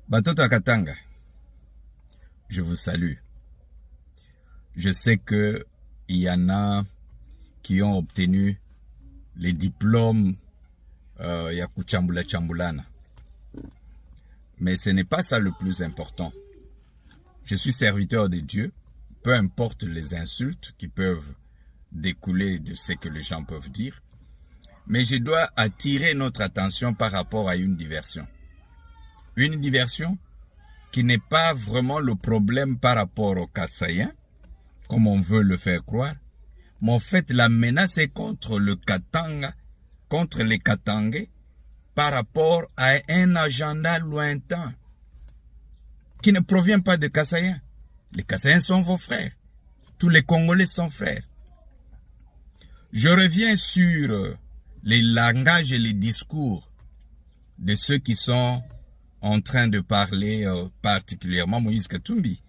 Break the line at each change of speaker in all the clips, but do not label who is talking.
Batoto à Katanga, je vous salue. Je sais que il y en a qui ont obtenu les diplômes ya kuchambula chambulana. Mais ce n'est pas ça le plus important. Je suis serviteur de Dieu, peu importe les insultes qui peuvent découler de ce que les gens peuvent dire, mais je dois attirer notre attention par rapport à une diversion. Une diversion qui n'est pas vraiment le problème par rapport aux Kasaïens, comme on veut le faire croire, mais en fait la menace est contre le Katanga, contre les Katangais, par rapport à un agenda lointain qui ne provient pas des Kasaïens. Les Kasaïens sont vos frères. Tous les Congolais sont frères. Je reviens sur les langages et les discours de ceux qui sont en train de parler, particulièrement Moïse Katumbi,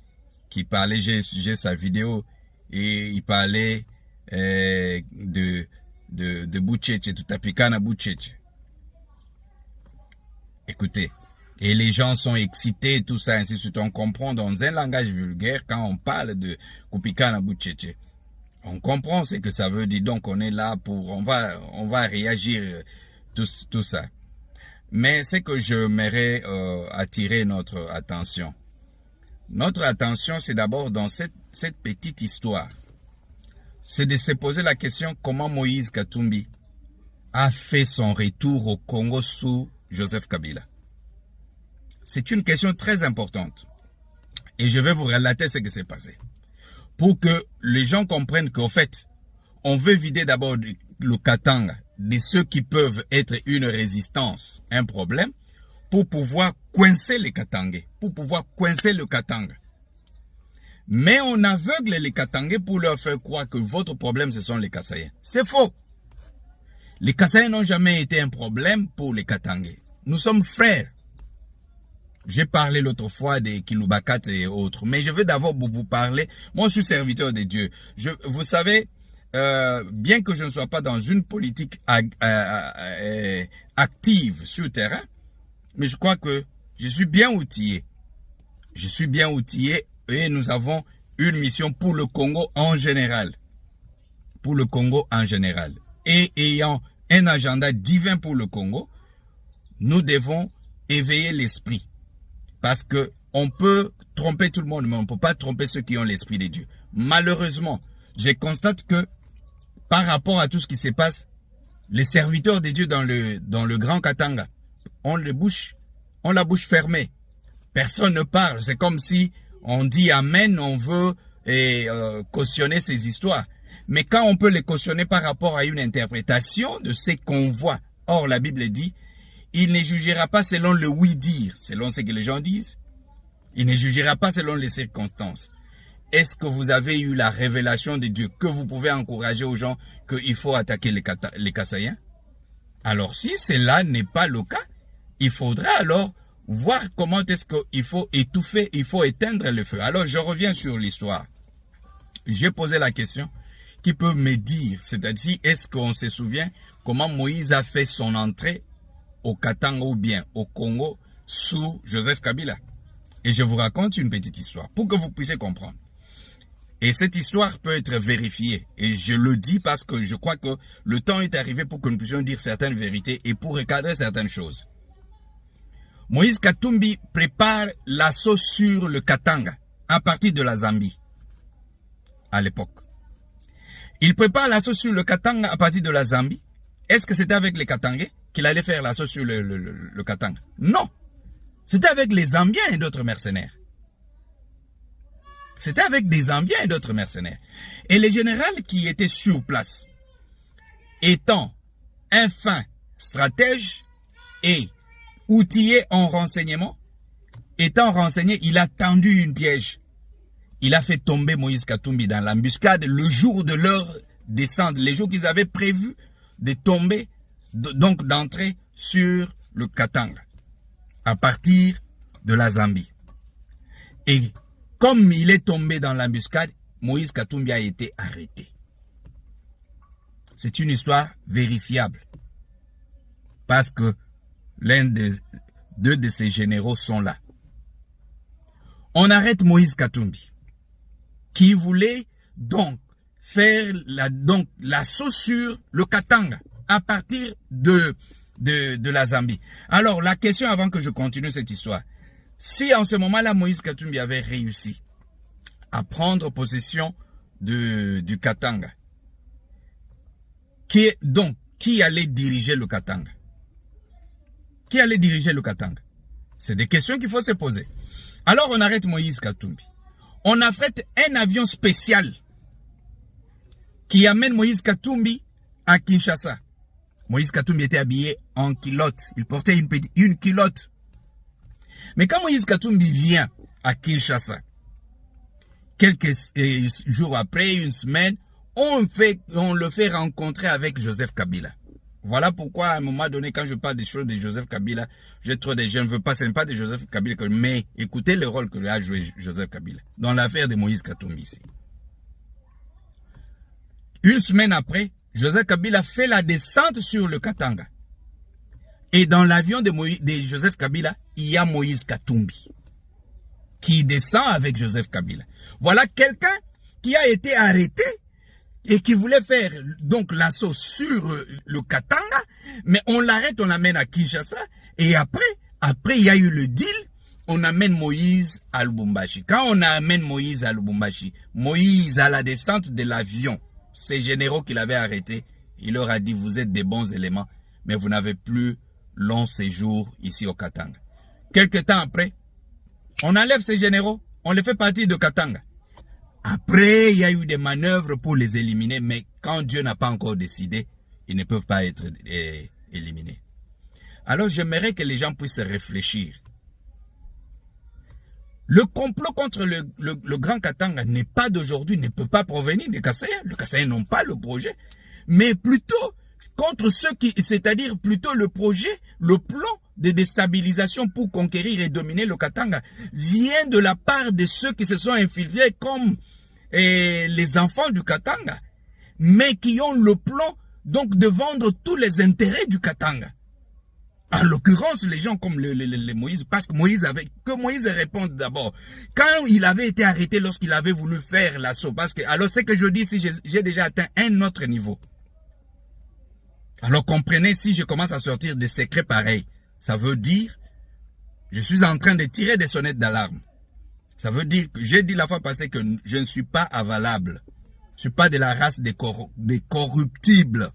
qui parlait, j'ai sa vidéo, et il parlait de Butcheche, tout apikana Butcheche. Écoutez, et les gens sont excités, tout ça, ainsi de suite. On comprend dans un langage vulgaire quand on parle de Kupikana Butcheche. On comprend ce que ça veut dire, donc on est là pour, on va réagir, tout ça. Mais c'est que j'aimerais attirer notre attention. Notre attention, c'est d'abord dans cette petite histoire. C'est de se poser la question comment Moïse Katumbi a fait son retour au Congo sous Joseph Kabila. C'est une question très importante. Et je vais vous relater ce qui s'est passé. Pour que les gens comprennent qu'au fait, on veut vider d'abord le Katanga de ceux qui peuvent être une résistance, un problème, pour pouvoir coincer les Katangais, pour pouvoir coincer le Katanga. Mais on aveugle les Katangais pour leur faire croire que votre problème, ce sont les Kasaïens. C'est faux. Les Kasaïens n'ont jamais été un problème pour les Katangais. Nous sommes frères. J'ai parlé l'autre fois des Kilubakat et autres, mais je veux d'abord vous parler. Moi, je suis serviteur de Dieu. Vous savez, bien que je ne sois pas dans une politique active sur le terrain, mais je crois que je suis bien outillé. Je suis bien outillé et nous avons une mission pour le Congo en général. Pour le Congo en général. Et ayant un agenda divin pour le Congo, nous devons éveiller l'esprit. Parce que on peut tromper tout le monde, mais on ne peut pas tromper ceux qui ont l'esprit de Dieu. Malheureusement, je constate que par rapport à tout ce qui se passe, les serviteurs de Dieu dans le Grand Katanga ont la bouche fermée. Personne ne parle. C'est comme si on dit Amen, on veut cautionner ces histoires. Mais quand on peut les cautionner par rapport à une interprétation de ce qu'on voit. Or, la Bible dit, il ne jugera pas selon le oui-dire, selon ce que les gens disent. Il ne jugera pas selon les circonstances. Est-ce que vous avez eu la révélation de Dieu que vous pouvez encourager aux gens qu'il faut attaquer les Kasaïens? Alors, si cela n'est pas le cas, il faudra alors voir comment est-ce qu'il faut étouffer, il faut éteindre le feu. Alors, je reviens sur l'histoire. J'ai posé la question, qui peut me dire, c'est-à-dire, est-ce qu'on se souvient comment Moïse a fait son entrée au Katanga ou bien au Congo sous Joseph Kabila? Et je vous raconte une petite histoire pour que vous puissiez comprendre. Et cette histoire peut être vérifiée. Et je le dis parce que je crois que le temps est arrivé pour que nous puissions dire certaines vérités et pour recadrer certaines choses. Moïse Katumbi prépare l'assaut sur le Katanga à partir de la Zambie à l'époque. Il prépare l'assaut sur le Katanga à partir de la Zambie. Est-ce que c'était avec les Katangais qu'il allait faire l'assaut sur le Katanga? Non. C'était avec les Zambiens et d'autres mercenaires. C'était avec des Zambiens et d'autres mercenaires. Et les généraux qui étaient sur place, étant un fin stratège et outillé en renseignement, étant renseigné, il a tendu une piège. Il a fait tomber Moïse Katumbi dans l'embuscade le jour de leur descente, les jours qu'ils avaient prévu de tomber, donc d'entrer sur le Katanga, à partir de la Zambie. Et comme il est tombé dans l'embuscade, Moïse Katumbi a été arrêté. C'est une histoire vérifiable. Parce que deux de ses généraux sont là. On arrête Moïse Katumbi, qui voulait donc faire l'assaut sur le Katanga à partir de la Zambie. Alors, la question avant que je continue cette histoire, si en ce moment-là, Moïse Katumbi avait réussi à prendre possession du Katanga, qui allait diriger le Katanga? Qui allait diriger le Katanga? C'est des questions qu'il faut se poser. Alors on arrête Moïse Katumbi. On affrète un avion spécial qui amène Moïse Katumbi à Kinshasa. Moïse Katumbi était habillé en culotte. Il portait une culotte. Mais quand Moïse Katumbi vient à Kinshasa, quelques jours après, une semaine, on le fait rencontrer avec Joseph Kabila. Voilà pourquoi, à un moment donné, quand je parle des choses de Joseph Kabila, je ne veux pas, ce n'est pas de Joseph Kabila, mais écoutez le rôle que a joué Joseph Kabila dans l'affaire de Moïse Katumbi ici. Une semaine après, Joseph Kabila fait la descente sur le Katanga. Et dans l'avion de Joseph Kabila, il y a Moïse Katumbi qui descend avec Joseph Kabila. Voilà quelqu'un qui a été arrêté et qui voulait faire donc l'assaut sur le Katanga, mais on l'arrête, on l'amène à Kinshasa, et après il y a eu le deal, on amène Moïse à Lubumbashi. Quand on amène Moïse à Lubumbashi, Moïse à la descente de l'avion, ces généraux qu'il avait arrêtés, il leur a dit, vous êtes des bons éléments, mais vous n'avez plus long séjour ici au Katanga. Quelque temps après, on enlève ces généraux, on les fait partir de Katanga. Après, il y a eu des manœuvres pour les éliminer, mais quand Dieu n'a pas encore décidé, ils ne peuvent pas être éliminés. Alors, j'aimerais que les gens puissent réfléchir. Le complot contre le Grand Katanga n'est pas d'aujourd'hui, ne peut pas provenir des Kassaïens. Les Kassaïens n'ont pas le projet, mais plutôt contre ceux qui, c'est-à-dire plutôt le projet, le plan de déstabilisation pour conquérir et dominer le Katanga vient de la part de ceux qui se sont infiltrés comme les enfants du Katanga, mais qui ont le plan donc de vendre tous les intérêts du Katanga. En l'occurrence, les gens comme les Moïse, parce que Moïse réponde d'abord. Quand il avait été arrêté lorsqu'il avait voulu faire l'assaut, parce que, alors c'est que je dis, si j'ai déjà atteint un autre niveau. Alors comprenez, si je commence à sortir des secrets pareils, ça veut dire, je suis en train de tirer des sonnettes d'alarme. Ça veut dire que j'ai dit la fois passée que je ne suis pas avalable. Je ne suis pas de la race des corruptibles.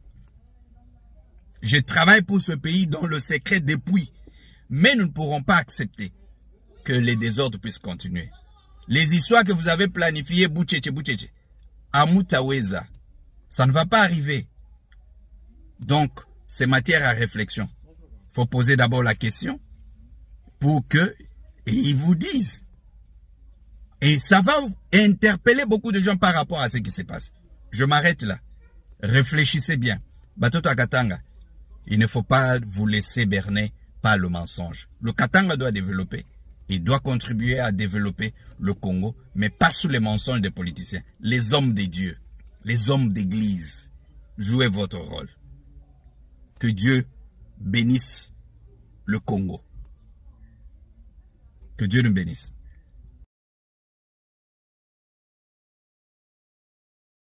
Je travaille pour ce pays dans le secret depuis. Mais nous ne pourrons pas accepter que les désordres puissent continuer. Les histoires que vous avez planifiées, Boucheche, à Moutaweza, ça ne va pas arriver. Donc, c'est matière à réflexion. Il faut poser d'abord la question pour que ils vous disent. Et ça va interpeller beaucoup de gens par rapport à ce qui se passe. Je m'arrête là. Réfléchissez bien. Batoto à Katanga, il ne faut pas vous laisser berner par le mensonge. Le Katanga doit développer. Il doit contribuer à développer le Congo, mais pas sous les mensonges des politiciens. Les hommes de Dieu, les hommes d'église, jouez votre rôle. Que Dieu bénisse le Congo. Que Dieu nous bénisse.